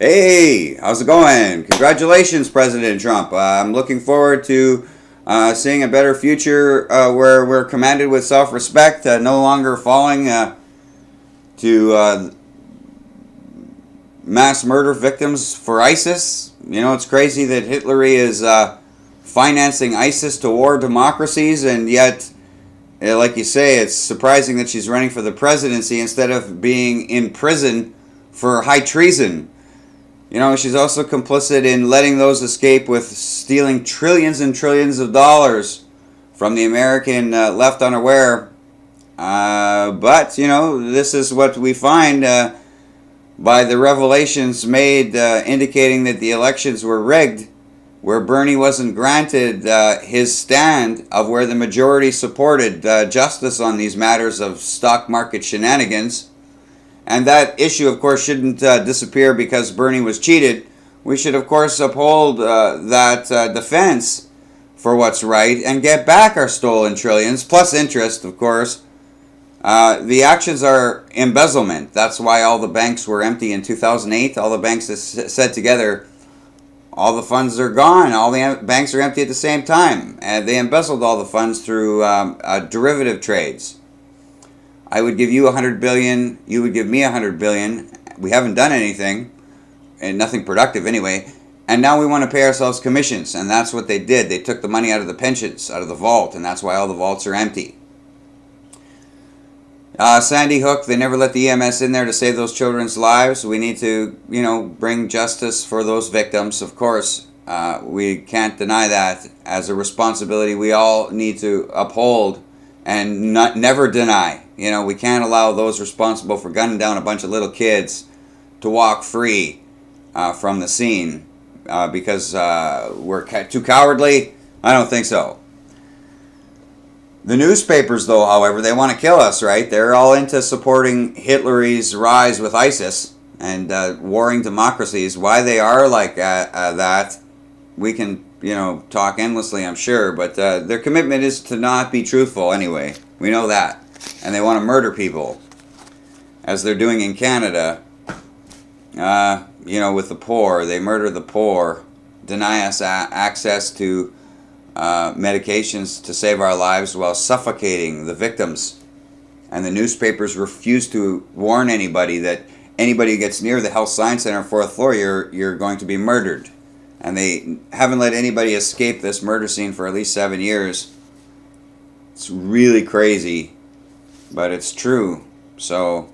Hey, how's it going? Congratulations, President Trump. I'm looking forward to seeing a better future where we're commanded with self respect, no longer falling to mass murder victims for ISIS. You know, it's crazy that Hillary is financing ISIS to war democracies, and yet, like you say, it's surprising that she's running for the presidency instead of being in prison for high treason. You know, she's also complicit in letting those escape with stealing trillions and trillions of dollars from the American left unaware. But, you know, this is what we find by the revelations made indicating that the elections were rigged, where Bernie wasn't granted his stand of where the majority supported justice on these matters of stock market shenanigans. And that issue, of course, shouldn't disappear because Bernie was cheated. We should, of course, uphold that defense for what's right and get back our stolen trillions, plus interest, of course. The actions are embezzlement. That's why all the banks were empty in 2008. All the banks that said together, all the funds are gone. All the banks are empty at the same time. And they embezzled all the funds through derivative trades. I would give you $100 billion. You would give me $100 billion. We haven't done anything, and nothing productive anyway. And now we want to pay ourselves commissions, and that's what they did. They took the money out of the pensions, out of the vault, and that's why all the vaults are empty. Sandy Hook, they never let the EMS in there to save those children's lives. We need to, you know, bring justice for those victims. Of course, we can't deny that as a responsibility we all need to uphold and never deny. You know, we can't allow those responsible for gunning down a bunch of little kids to walk free from the scene because we're too cowardly. I don't think so. The newspapers, though, however, they want to kill us, right? They're all into supporting Hillary's rise with ISIS and warring democracies. Why they are like that, we can, you know, talk endlessly, I'm sure. But their commitment is to not be truthful anyway. We know that. And they want to murder people, as they're doing in Canada. You know, with the poor. They murder the poor, deny us access to medications to save our lives while suffocating the victims. And the newspapers refuse to warn anybody that anybody who gets near the Health Science Center on 4th floor, you're going to be murdered. And they haven't let anybody escape this murder scene for at least 7 years. It's really crazy, but it's true. So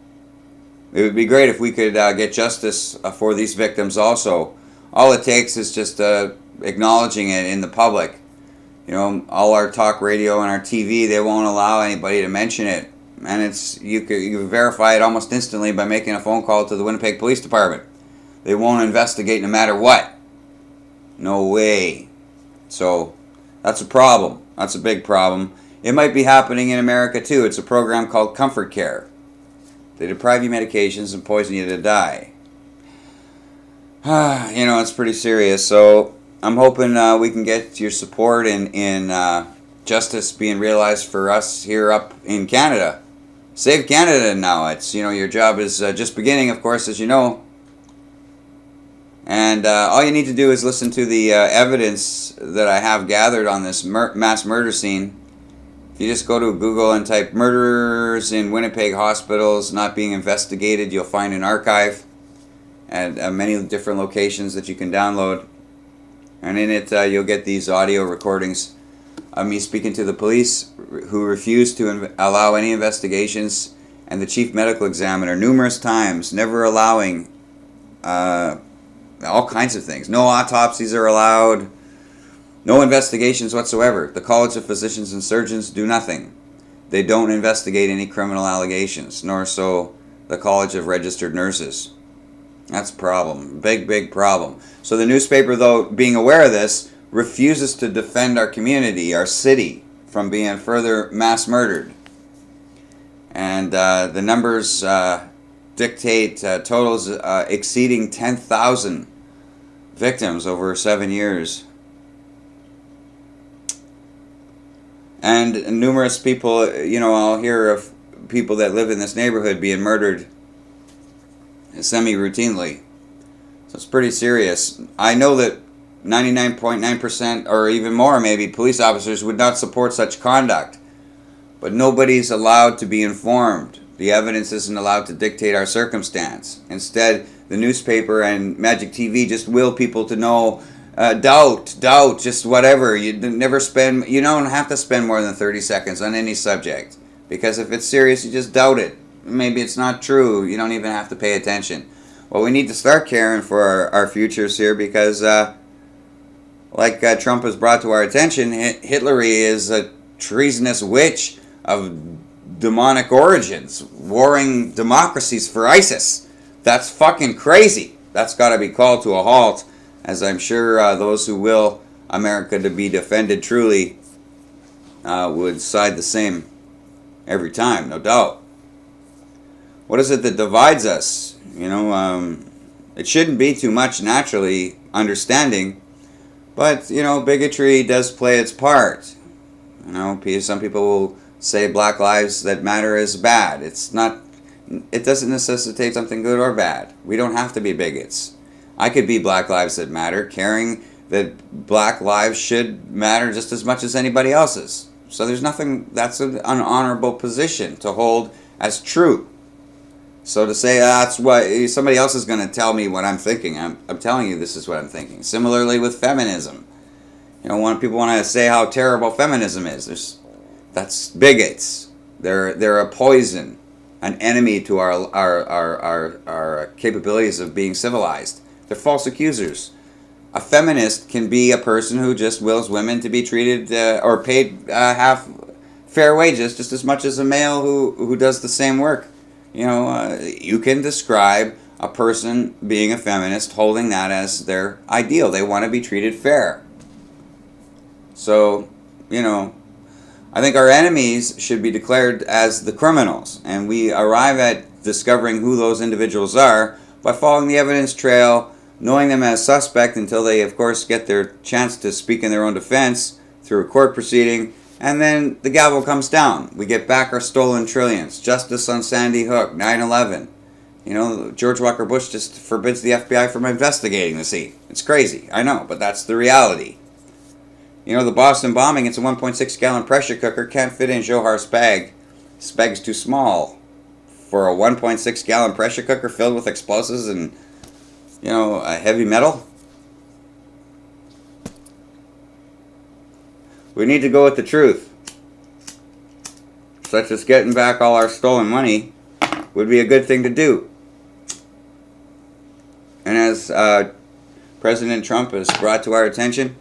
it would be great if we could get justice for these victims also. All it takes is just acknowledging it in the public. You know, all our talk radio and our TV, they won't allow anybody to mention it. And it's you can verify it almost instantly by making a phone call to the Winnipeg Police Department. They won't investigate no matter what. No way. So that's a problem. That's a big problem. It might be happening in America too. It's a program called Comfort Care. They deprive you medications and poison you to die. You know, it's pretty serious. So I'm hoping we can get your support in justice being realized for us here up in Canada. Save Canada now. It's, you know, your job is just beginning, of course, as you know. And all you need to do is listen to the evidence that I have gathered on this mass murder scene. If you just go to Google and type murderers in Winnipeg hospitals not being investigated, you'll find an archive at many different locations that you can download. And in it, you'll get these audio recordings of me speaking to the police who refused to allow any investigations, and the chief medical examiner numerous times, never allowing all kinds of things. No autopsies are allowed. No investigations whatsoever. The College of Physicians and Surgeons do nothing. They don't investigate any criminal allegations, nor so the College of Registered Nurses. That's a problem. Big, big problem. So the newspaper, though, being aware of this, refuses to defend our community, our city, from being further mass murdered. And the numbers dictate totals exceeding 10,000 victims over 7 years. And numerous people, you know, I'll hear of people that live in this neighborhood being murdered semi-routinely. So it's pretty serious. I know that 99.9% or even more maybe police officers would not support such conduct. But nobody's allowed to be informed. The evidence isn't allowed to dictate our circumstance. Instead, the newspaper and Magic TV just will people to know doubt, just whatever. You don't have to spend more than 30 seconds on any subject. Because if it's serious, you just doubt it. Maybe it's not true. You don't even have to pay attention. Well, we need to start caring for our futures here because, like Trump has brought to our attention, Hitlery is a treasonous witch of demonic origins, warring democracies for ISIS. That's fucking crazy. That's got to be called to a halt, as I'm sure those who will America to be defended truly would side the same every time, no doubt. What is it that divides us? It shouldn't be too much naturally understanding, but, bigotry does play its part. Some people will say Black Lives That Matter is bad. It doesn't necessitate something good or bad. We don't have to be bigots. I could be Black Lives That Matter, caring that black lives should matter just as much as anybody else's. So that's an honorable position to hold as true. So to say that's what somebody else is going to tell me what I'm thinking, I'm telling you this is what I'm thinking. Similarly with feminism. When people want to say how terrible feminism is, that's bigots. They're a poison, an enemy to our capabilities of being civilized. They're false accusers. A feminist can be a person who just wills women to be treated or paid half fair wages, just as much as a male who does the same work. You can describe a person being a feminist holding that as their ideal. They want to be treated fair. So, I think our enemies should be declared as the criminals, and we arrive at discovering who those individuals are by following the evidence trail, knowing them as suspect until they, of course, get their chance to speak in their own defense through a court proceeding, and then the gavel comes down. We get back our stolen trillions. Justice on Sandy Hook, 9/11. George Walker Bush just forbids the FBI from investigating the scene. It's crazy, I know, but that's the reality. The Boston bombing, it's a 1.6-gallon pressure cooker, can't fit in Johar's bag. His bag's too small for a 1.6-gallon pressure cooker filled with explosives and, heavy metal. We need to go with the truth. Such as getting back all our stolen money would be a good thing to do. And as President Trump has brought to our attention,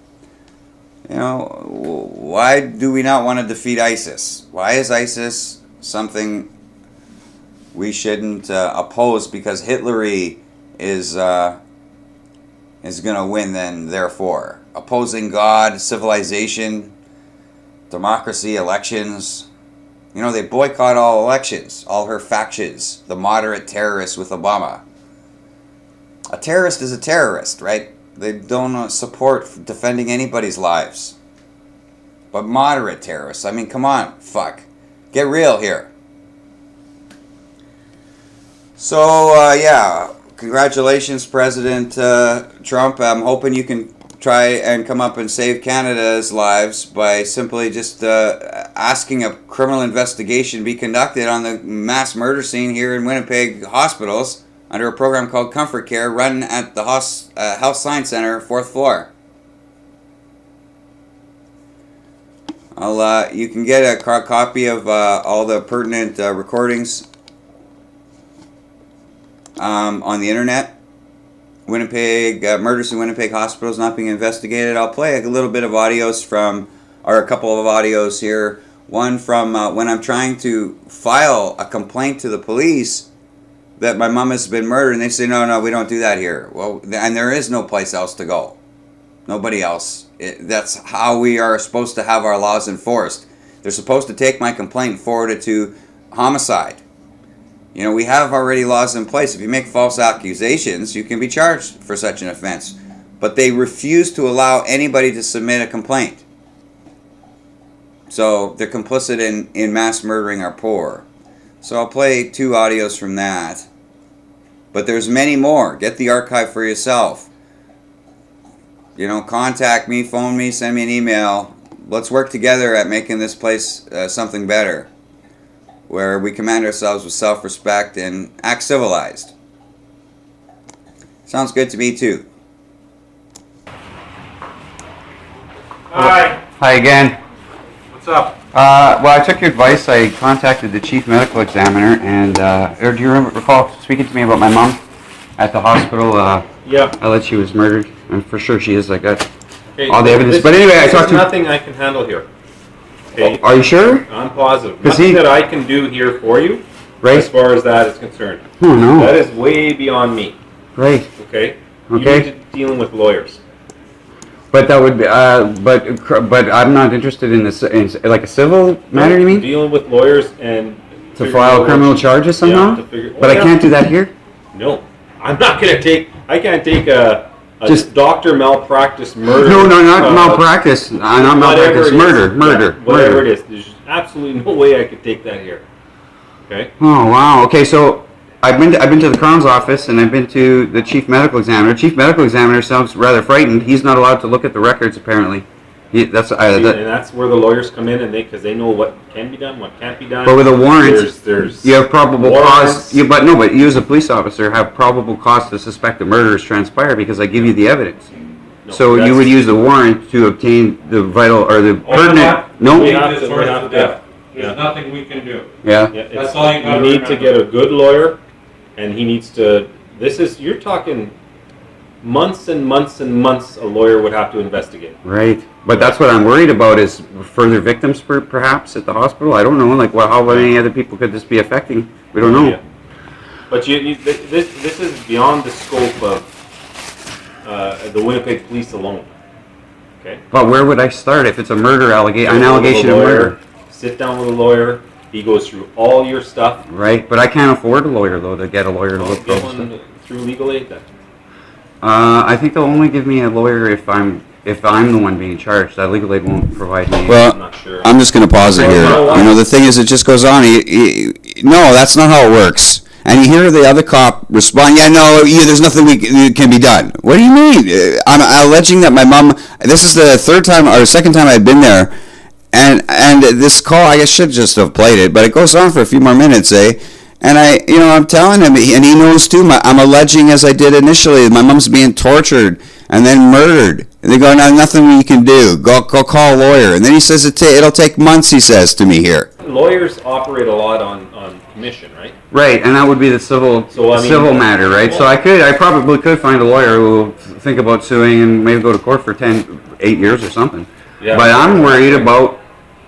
why do we not want to defeat ISIS? Why is ISIS something we shouldn't oppose because Hitlery is going to win then, therefore? Opposing God, civilization, democracy, elections. They boycott all elections, all her factions, the moderate terrorists with Obama. A terrorist is a terrorist, right? They don't support defending anybody's lives. But moderate terrorists, come on, fuck. Get real here. So, congratulations, President Trump. I'm hoping you can try and come up and save Canada's lives by simply just asking a criminal investigation be conducted on the mass murder scene here in Winnipeg hospitals under a program called Comfort Care run at the Health Science Center, 4th floor. You can get a copy of all the pertinent recordings on the internet. Winnipeg, murders in Winnipeg hospitals not being investigated. I'll play a little bit of audios or a couple of audios here. One from when I'm trying to file a complaint to the police that my mom has been murdered, and they say, no, we don't do that here. Well, and there is no place else to go. Nobody else. That's how we are supposed to have our laws enforced. They're supposed to take my complaint and forward it to homicide. We have already laws in place. If you make false accusations, you can be charged for such an offense. But they refuse to allow anybody to submit a complaint. So they're complicit in mass murdering our poor. So I'll play 2 audios from that. but there's many more. Get the archive for yourself. You know, contact me, phone me, send me an email. Let's work together at making this place something better, where we command ourselves with self-respect and act civilized. Sounds good to me too. Hi. Hi again. What's up? Well, I took your advice. I contacted the chief medical examiner, and or do you recall speaking to me about my mom at the hospital? Yeah. I let she was murdered, and for sure she is. I got Okay, all the evidence. this- But anyway, I there's talked to. nothing I can handle here. Okay. Are you sure? I'm positive. 'Cause Nothing he- that I can do here for you, Right. as far as that is concerned. Oh no. That is way beyond me. Right. Okay. You Okay. need to dealing with lawyers. But that would be. But I'm not interested in this. In like a civil matter. You mean? Dealing with lawyers and To figuring file out criminal what- charges somehow? Yeah, to figure, But I yeah. can't do that here. No, I'm not gonna take. I can't take a Just- doctor malpractice murder. No, not uh, malpractice. Not whatever malpractice. it is. Murder. Yeah, whatever it is. There's absolutely no way I could take that here. Okay. Oh wow. Okay, so I've been to the Crown's office and I've been to the chief medical examiner. Chief medical examiner sounds rather frightened. He's not allowed to look at the records apparently. And that's where the lawyers come in, and because they know what can be done, what can't be done. But with a warrant, there's you have probable warrants. cause. But you as a police officer have probable cause to suspect a murder has transpired because I give you the evidence. No, So you that's- would use the warrant to obtain the vital or the pertinent. No. We We have have to- to, we have to- There's yeah. nothing we can do. Yeah. Yeah, That's all you gotta You need to remember. get a good lawyer, and he needs to. You're talking months and months and months. A lawyer would have to investigate. Right. But that's what I'm worried about is further victims perhaps at the hospital. I don't know. Like, how many other people could this be affecting? We don't know. Yeah. But this is beyond the scope of the Winnipeg Police alone. Okay. But where would I start if it's a murder allegation? An Sit down with a allegation of lawyer, murder. Sit down with a lawyer. He goes through all your stuff. Right. But I can't afford a lawyer though to get a lawyer to look for Get all this stuff. one through legal aid then. I think they'll only give me a lawyer if I'm the one being charged. That legal aid won't provide me. Well, I'm not sure. I'm just going to pause it Well, here. you know what? You know, the thing is, it just goes on. No, that's not how it works. And you hear the other cop respond, there's nothing can be done. What do you mean? I'm alleging that my mom, this is the second time I've been there, and this call, I should just have played it, but it goes on for a few more minutes, And I'm telling him, and he knows too, I'm alleging, as I did initially, my mom's being tortured and then murdered. And they go, no, nothing we can do. Go call a lawyer. And then he says it'll take months, he says to me here. Lawyers operate a lot on commission, right? Right, and that would be the civil So, I mean, civil matter, right? So I probably could find a lawyer who will think about suing and maybe go to court for 8 years or something. Yeah. But I'm worried about,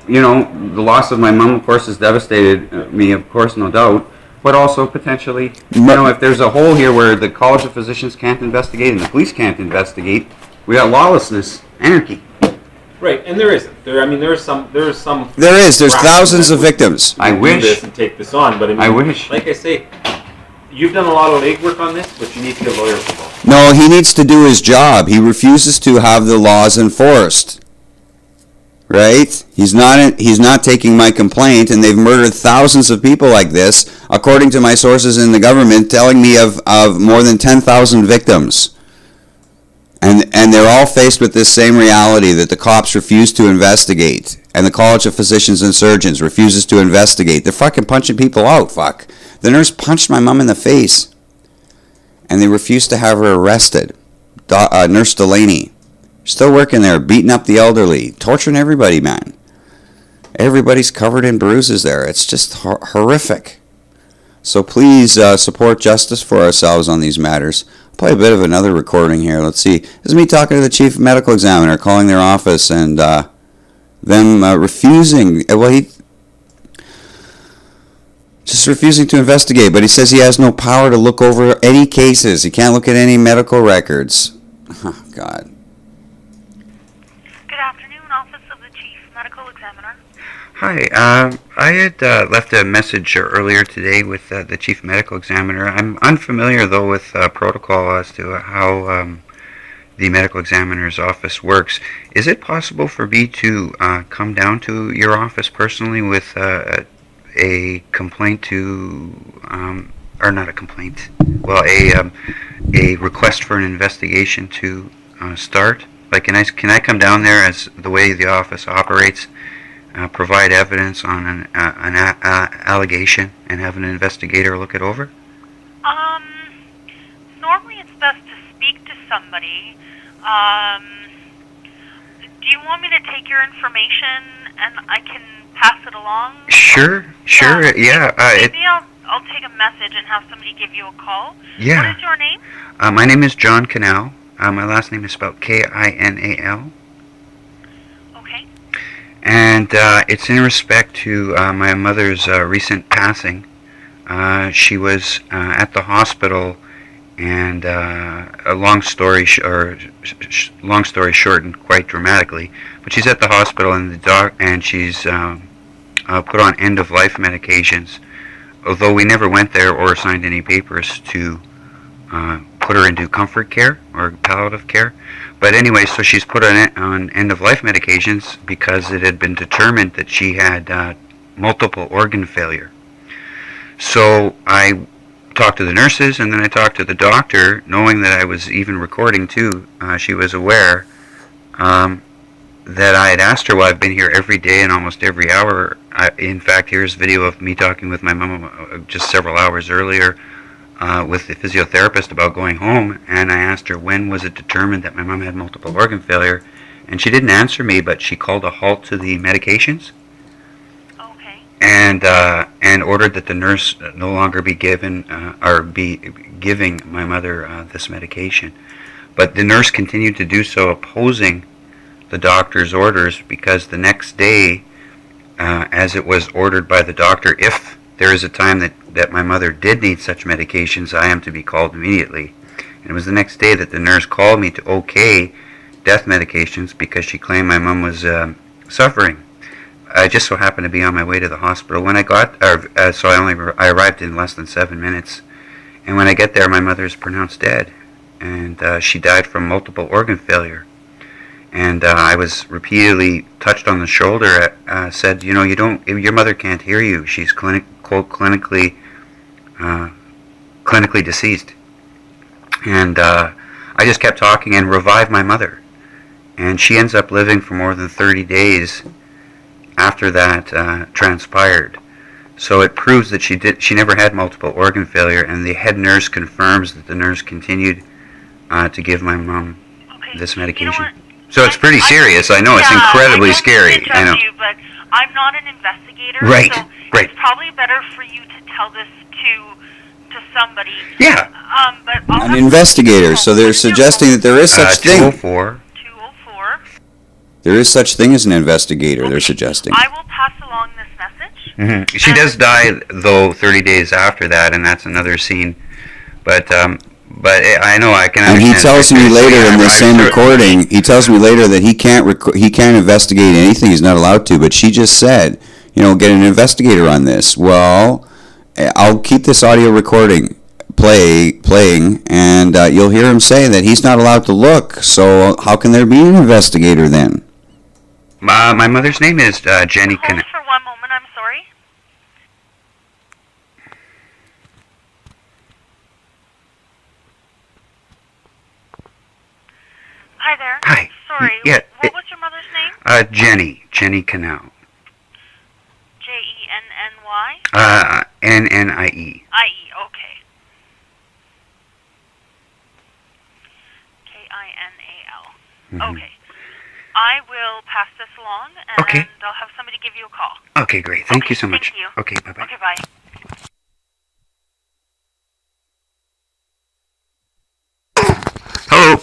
the loss of my mom, of course, has devastated me, of course, no doubt. But also potentially, if there's a hole here where the College of Physicians can't investigate and the police can't investigate, we got lawlessness, anarchy. Right, and there isn't. There's some. There's fraction thousands that of would victims. I do wish. this and take this on, but I wish. Like I say, you've done a lot of legwork on this, but you need to get lawyers involved. No, he needs to do his job. He refuses to have the laws enforced. Right? He's not taking my complaint, and they've murdered thousands of people like this, according to my sources in the government, telling me of more than 10,000 victims. And they're all faced with this same reality that the cops refuse to investigate, and the College of Physicians and Surgeons refuses to investigate. They're fucking punching people out, fuck. The nurse punched my mom in the face, and they refused to have her arrested. Nurse Delaney. Still working there, beating up the elderly, torturing everybody, man. Everybody's covered in bruises there. It's just horrific. So please support justice for ourselves on these matters. I'll play a bit of another recording here. Let's see. This is me talking to the chief medical examiner, calling their office, and them refusing. Just refusing to investigate. But he says he has no power to look over any cases. He can't look at any medical records. Oh, God. Good afternoon, Office of the Chief Medical Examiner. Hi, I had left a message earlier today with the chief medical examiner. I'm unfamiliar, though, with protocol as to how the medical examiner's office works. Is it possible for me to come down to your office personally with a complaint to or not a complaint, well, a request for an investigation to start. Like, can I come down there as the way the office operates, provide evidence on an allegation, and have an investigator look it over? Normally it's best to speak to somebody. Do you want me to take your information and I can pass it along? Sure, yeah. Maybe I'll take a message and have somebody give you a call. Yeah. What is your name? My name is John Canal. My last name is spelled Kinal. Okay. And it's in respect to my mother's recent passing. She was at the hospital, and a long story short, and quite dramatically, but she's at the hospital, and she's put on end-of-life medications. Although we never went there or signed any papers to put her into comfort care or palliative care. But anyway, so she's put on end-of-life medications because it had been determined that she had multiple organ failure. So I talked to the nurses, and then I talked to the doctor, knowing that I was even recording too. She was aware that I had asked her, well, I've been here every day and almost every hour. In fact, here's video of me talking with my mom just several hours earlier with the physiotherapist about going home, and I asked her when was it determined that my mom had multiple organ failure, and she didn't answer me, but she called a halt to the medications. Okay. And ordered that the nurse no longer be given or be giving my mother this medication. But the nurse continued to do so, opposing the doctor's orders, because the next day, as it was ordered by the doctor, if there is a time that my mother did need such medications, I am to be called immediately. And it was the next day that the nurse called me to okay death medications because she claimed my mom was suffering. I just so happened to be on my way to the hospital. When I got, so I arrived in less than 7 minutes. And when I get there, my mother is pronounced dead, and she died from multiple organ failure. And I was repeatedly touched on the shoulder. Said, your mother can't hear you. She's clinically deceased. And I just kept talking and revived my mother. And she ends up living for more than 30 days after that transpired. So it proves that she never had multiple organ failure, and the head nurse confirms that the nurse continued to give my mom this medication. So it's pretty serious. I know it's incredibly scary. I know. You, but I'm not an investigator. Right. So right. It's probably better for you to tell this to somebody. Yeah. But I'll An investigator. So they're suggesting that there is such thing. 204. 204. There is such thing as an investigator. They're suggesting. I will pass along this message. Mm-hmm. She does die though 30 days after that, and that's another scene. But I know I can understand. And he tells me later in the same recording, he tells me later that he can't investigate anything. He's not allowed to. But she just said, get an investigator on this. Well, I'll keep this audio recording playing, and you'll hear him say that he's not allowed to look. So how can there be an investigator then? My mother's name is Jenny Hold for one moment. I'm sorry. Hi there. Hi. Sorry. Yeah. What was your mother's name? Jenny Canal. Jenny? Nnie. I-E, okay. Kinal. Mm-hmm. Okay. I will pass this along, and Okay. I'll have somebody give you a call. Okay, great. Thank you so much. Thank you. Okay, bye-bye. Okay, bye. Hello.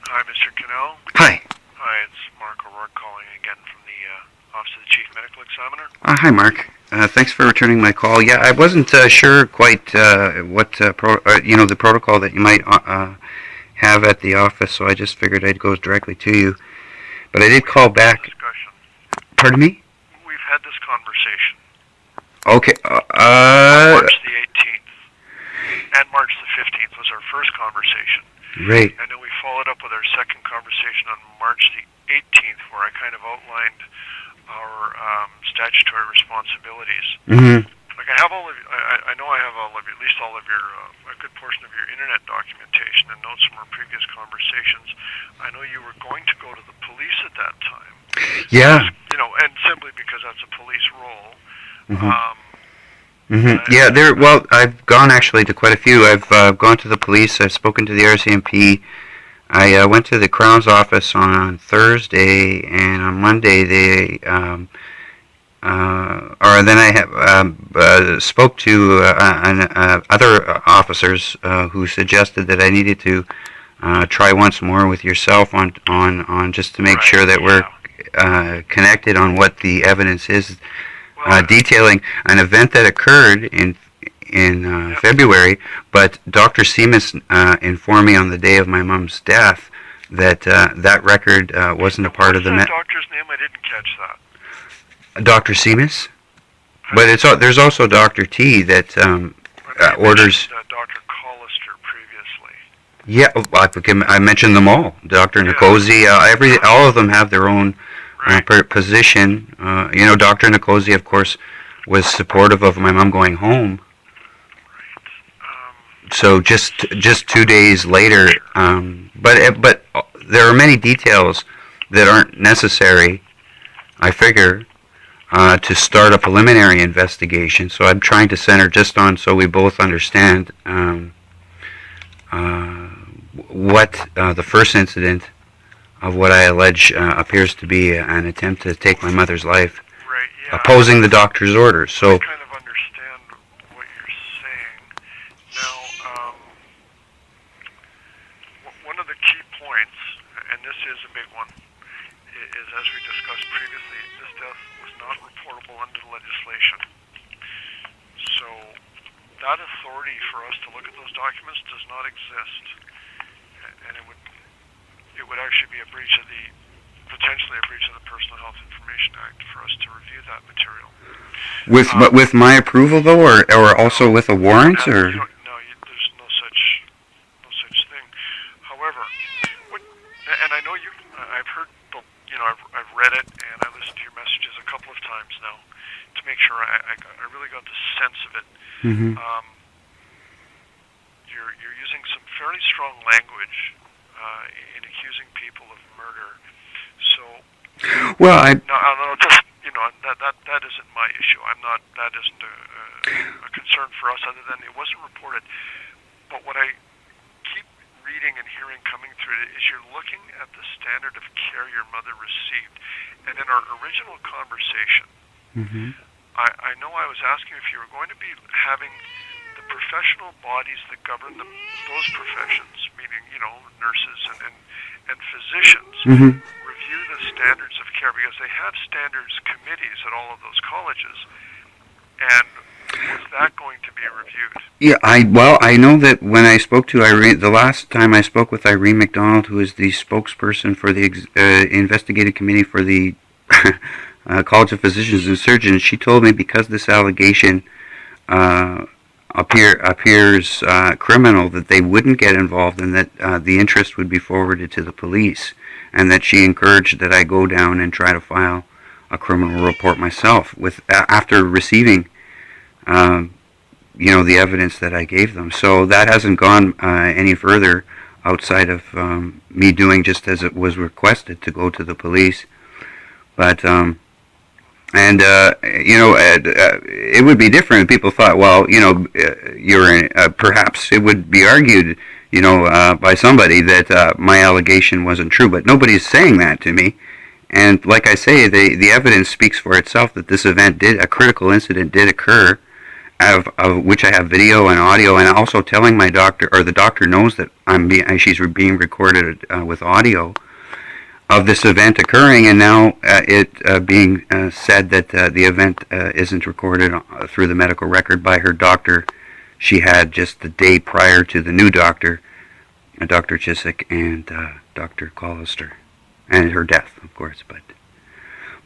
Hi, Mr. Cannell. Hi. Hi, it's Mark O'Rourke calling again from the Office of the Chief Medical Examiner. Hi, Mark. Thanks for returning my call. Yeah, I wasn't sure quite what the protocol that you might have at the office, so I just figured I'd go directly to you. But I did call back. Discussion. Pardon me? We've had this conversation. Okay. March the 18th and March the 15th was our first conversation. Right. And then we followed up with our second conversation on March the 18th, where I kind of outlined our statutory responsibilities. Mm-hmm. I Like I have all of, I know I have all of, at least all of your, a good portion of your internet documentation and notes from our previous conversations. I know you were going to go to the police at that time. Yeah. You know, and simply because that's a police role. Yeah, well, I've gone actually to quite a few. I've gone to the police. I've spoken to the RCMP. I went to the Crown's office on Thursday, and on Monday they, or then I have spoke to other officers who suggested that I needed to try once more with yourself on just to make sure that we're connected on what the evidence is. Detailing an event that occurred in February, but Dr. Seamus informed me on the day of my mom's death that that record wasn't a part of the. What's that doctor's name? I didn't catch that. Dr. Seamus, but there's also Dr. T that orders. Dr. Collister previously. Yeah, I mentioned them all. Dr. Nicosi, all of them have their own. Position. You know, Dr. Nicosi, of course, was supportive of my mom going home. So just 2 days later, but there are many details that aren't necessary, I figure, to start a preliminary investigation. So I'm trying to center just on so we both understand what the first incident of what I allege appears to be an attempt to take my mother's life, opposing the doctor's orders. So. I kind of understand what you're saying. Now, one of the key points, and this is a big one, is as we discussed previously, this death was not reportable under the legislation. So that authority for us to look at those documents does not exist, and it would actually be potentially a breach of the Personal Health Information Act for us to review that material. With my approval though, or also with a warrant, or? There's no such thing. However, and I know I've heard, I've read it and I listened to your messages a couple of times now to make sure I really got the sense of it. Mm-hmm. You're using some fairly strong language in accusing people of murder. So, well, that isn't my issue. That isn't a concern for us, other than it wasn't reported. But what I keep reading and hearing coming through it is you're looking at the standard of care your mother received. And in our original conversation, I know I was asking if you were going to be having the professional bodies that govern those professions, meaning, nurses and physicians, review the standards of care, because they have standards committees at all of those colleges. And was that going to be reviewed? Yeah, I know that when I spoke to Irene, the last time I spoke with Irene McDonald, who is the spokesperson for the investigative committee for the College of Physicians and Surgeons, she told me because this allegation appears criminal, that they wouldn't get involved, and that the interest would be forwarded to the police, and that she encouraged that I go down and try to file a criminal report myself after receiving the evidence that I gave them. So that hasn't gone any further outside of me doing just as it was requested, to go to the police. But it would be different. People thought, well, perhaps it would be argued, by somebody that my allegation wasn't true. But nobody's saying that to me. And like I say, the evidence speaks for itself that this event a critical incident did occur, of which I have video and audio, and also telling my doctor, or the doctor knows that she's being recorded with audio of this event occurring, and now it being said that the event isn't recorded through the medical record by her doctor she had just the day prior to the new doctor, Dr. Chiswick and Dr. Collister, and her death, of course.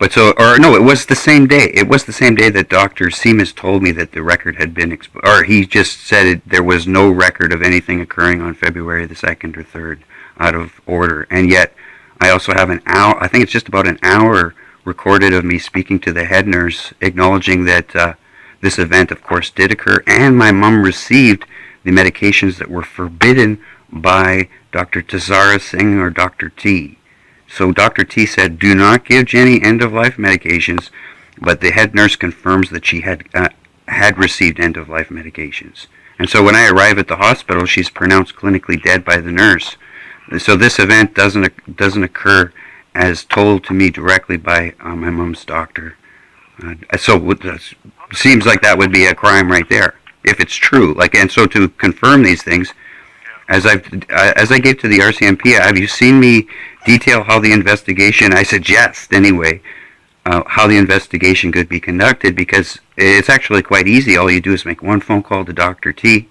But so, or no, it was the same day. It was the same day that Dr. Seamus told me that the record had been, or he just said there was no record of anything occurring on February the 2nd or 3rd out of order. And yet, I also have an hour, I think it's just about an hour recorded of me speaking to the head nurse, acknowledging that this event, of course, did occur, and my mom received the medications that were forbidden by Dr. Tazara Singh or Dr. T. So Dr. T said, do not give Jenny end-of-life medications, but the head nurse confirms that she had received end-of-life medications. And so when I arrive at the hospital, she's pronounced clinically dead by the nurse. So this event doesn't occur as told to me directly by my mom's doctor. So it seems like that would be a crime right there, if it's true. And so to confirm these things, as I gave to the RCMP, have you seen me detail how the investigation? I suggest anyway how the investigation could be conducted, because it's actually quite easy. All you do is make one phone call to Dr. T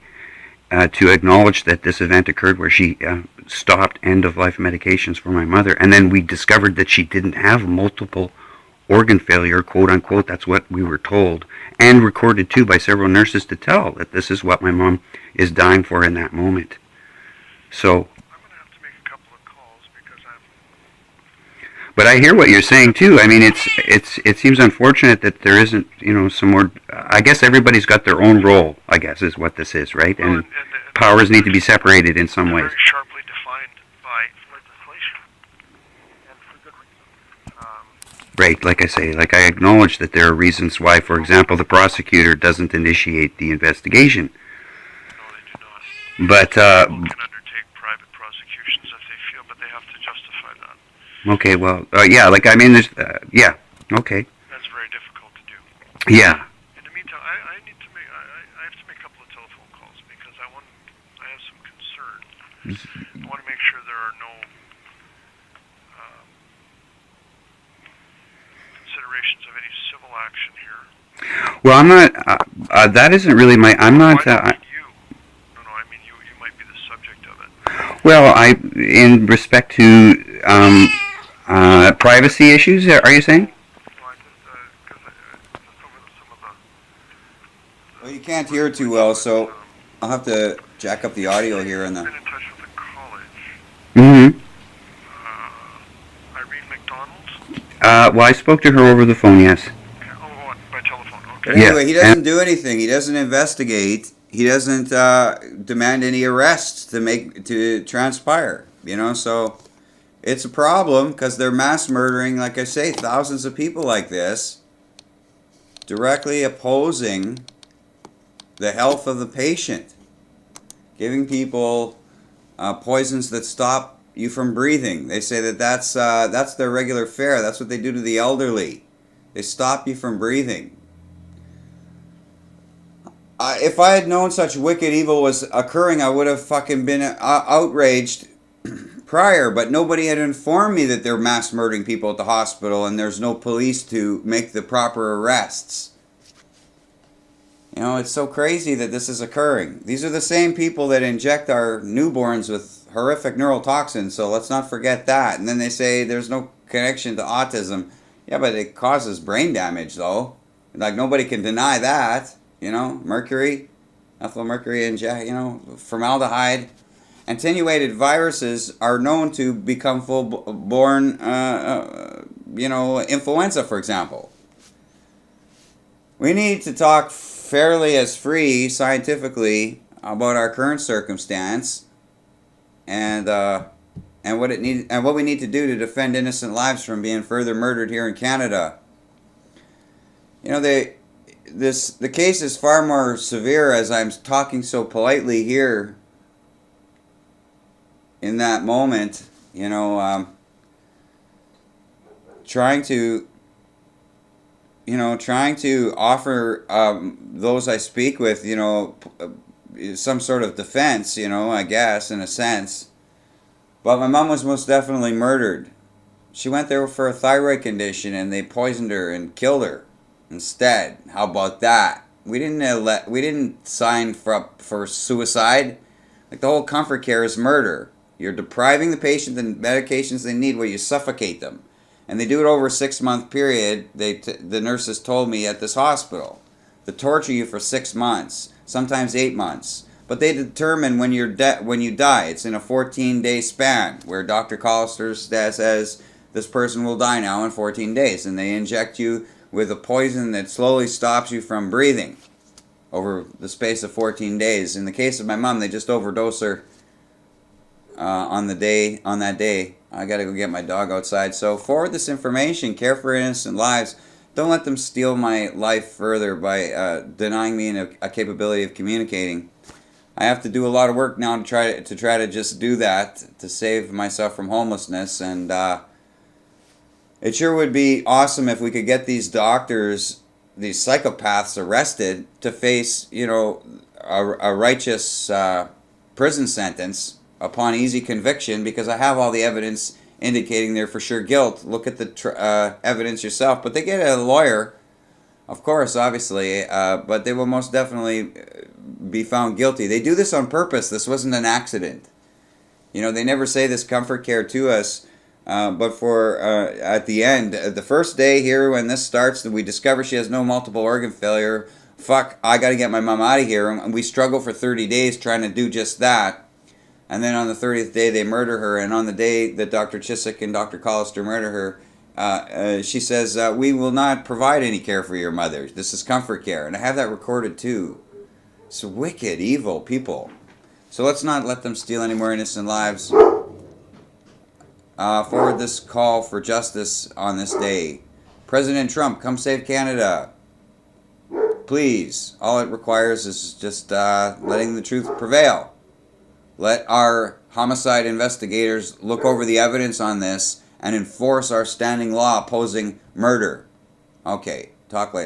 to acknowledge that this event occurred where she stopped end-of-life medications for my mother, and then we discovered that she didn't have multiple organ failure, quote unquote. That's what we were told, and recorded too by several nurses to tell that this is what my mom is dying for in that moment. So, I'm going to have to make a couple of calls because but I hear what you're saying too. I mean, it seems unfortunate that there isn't, some more. I guess everybody's got their own role, I guess, is what this is, right? And powers need to be separated in some ways. Very sharply defined by legislation, and for good reason. Right, like I say, I acknowledge that there are reasons why, for example, the prosecutor doesn't initiate the investigation. No, they do not. But, People can undertake private prosecutions if they feel, but they have to justify that. okay, well, yeah, there's, yeah, okay, That's very difficult to do. yeah, In the meantime, I need to make, I have to make a couple of telephone calls because I have some concerns. I want to make sure there are no considerations of any civil action here. well, I'm not, that isn't really I'm not, I don't mean you. No, I mean you might be the subject of it. well, in respect to, privacy issues, are you saying? No, I just, because some of the... Well, you can't hear too well, so I'll have to jack up the audio here in I've the. been in touch with the college. Mm-hmm. Irene McDonald. Well, I spoke to her over the phone, yes. Oh, by telephone. Okay. But Yeah, anyway, he doesn't do anything. He doesn't investigate. He doesn't demand any arrests to transpire. So it's a problem because they're mass murdering, like I say, thousands of people like this, directly opposing the health of the patient, giving people poisons that stop you from breathing. They say that's their regular fare. That's what they do to the elderly. They stop you from breathing. If I had known such wicked evil was occurring, I would have fucking been outraged prior, but nobody had informed me that they're mass murdering people at the hospital and there's no police to make the proper arrests. It's so crazy that this is occurring. These are the same people that inject our newborns with horrific neurotoxins, so let's not forget that. And then they say there's no connection to autism. Yeah, but it causes brain damage, though. Nobody can deny that. Mercury, methylmercury, and formaldehyde. Attenuated viruses are known to become full-born, influenza, for example. We need to talk fairly as free, scientifically, about our current circumstance, and what we need to do to defend innocent lives from being further murdered here in Canada. The case is far more severe, as I'm talking so politely here in that moment, trying to offer those I speak with, some sort of defense, I guess, in a sense. But my mom was most definitely murdered. She went there for a thyroid condition and they poisoned her and killed her instead. How about that? We didn't sign for suicide. The whole comfort care is murder. You're depriving the patient the medications they need where you suffocate them. And they do it over a 6-month period, the nurses told me at this hospital. They torture you for 6 months, sometimes 8 months. But they determine when you die. It's in a 14-day span, where Dr. Collister says this person will die now in 14 days. And they inject you with a poison that slowly stops you from breathing over the space of 14 days. In the case of my mom, they just overdose her on that day. I gotta go get my dog outside. So forward this information, care for innocent lives. Don't let them steal my life further by denying me a capability of communicating. I have to do a lot of work now to try to just do that, to save myself from homelessness. And it sure would be awesome if we could get these doctors, these psychopaths, arrested to face, a righteous prison sentence upon easy conviction, because I have all the evidence indicating they're for sure guilt. Look at the evidence yourself. But they get a lawyer, of course, obviously, but they will most definitely be found guilty. They do this on purpose. This wasn't an accident. They never say this comfort care to us, but for at the end, the first day here when this starts, we discover she has no multiple organ failure. Fuck, I got to get my mom out of here. And we struggle for 30 days trying to do just that. And then on the 30th day, they murder her. And on the day that Dr. Chiswick and Dr. Collister murder her, she says, we will not provide any care for your mother. This is comfort care. And I have that recorded too. It's wicked, evil people. So let's not let them steal any more innocent lives. Forward this call for justice on this day. President Trump, come save Canada. Please. All it requires is just letting the truth prevail. Let our homicide investigators look over the evidence on this and enforce our standing law opposing murder. Okay, talk later.